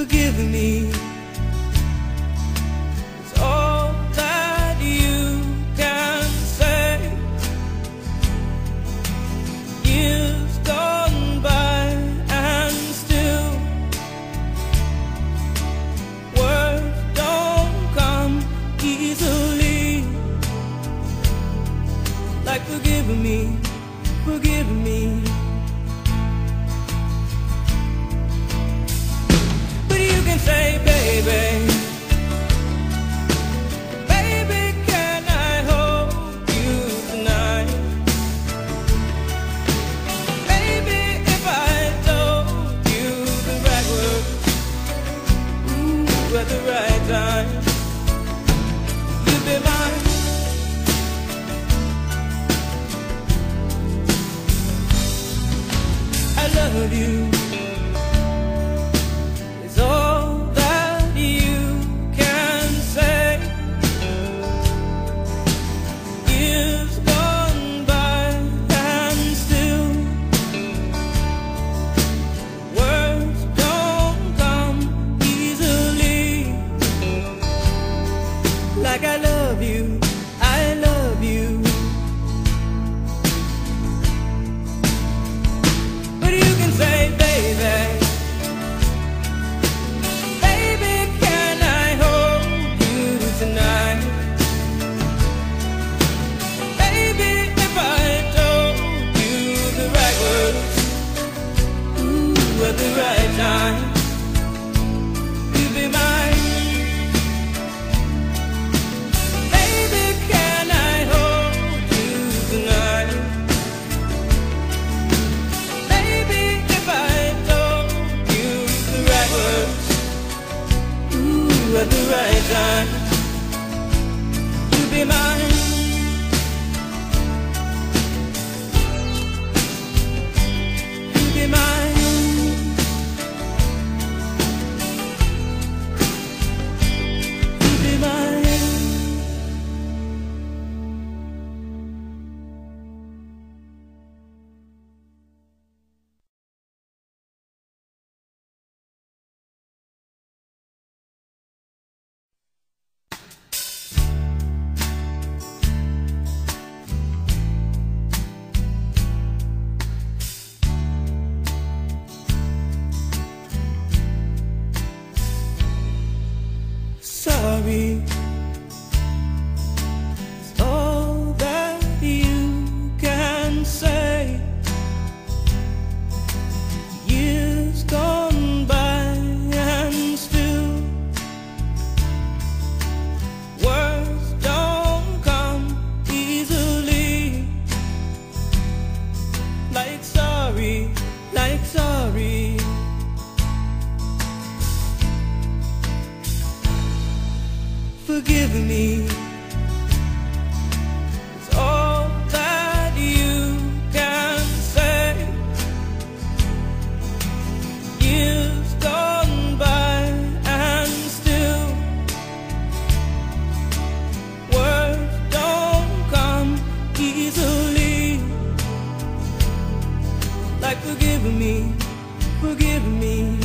forgive me. It's all that you can say. Years gone by and still words don't come easily. Like forgive me, forgive me. But you can say, baby, baby, can I hold you tonight? Baby, if I told you the right words, ooh, at the right time, you'd be mine. I love you. It's all that you can say. Years gone by and still words don't come easily. Like I love you, I love you. Say, baby, baby, can I hold you tonight? Baby, if I told you the right words, ooh, at the right time, you'd be mine. Baby, can I hold you tonight? At the right time, you'll be mine. You'll be mine. You'll be mine. Sorry, it's all that you can say. Years gone by and still words don't come easily. Like sorry, like sorry. Forgive me. It's all that you can say. Years gone by and still words don't come easily. Like forgive me, forgive me.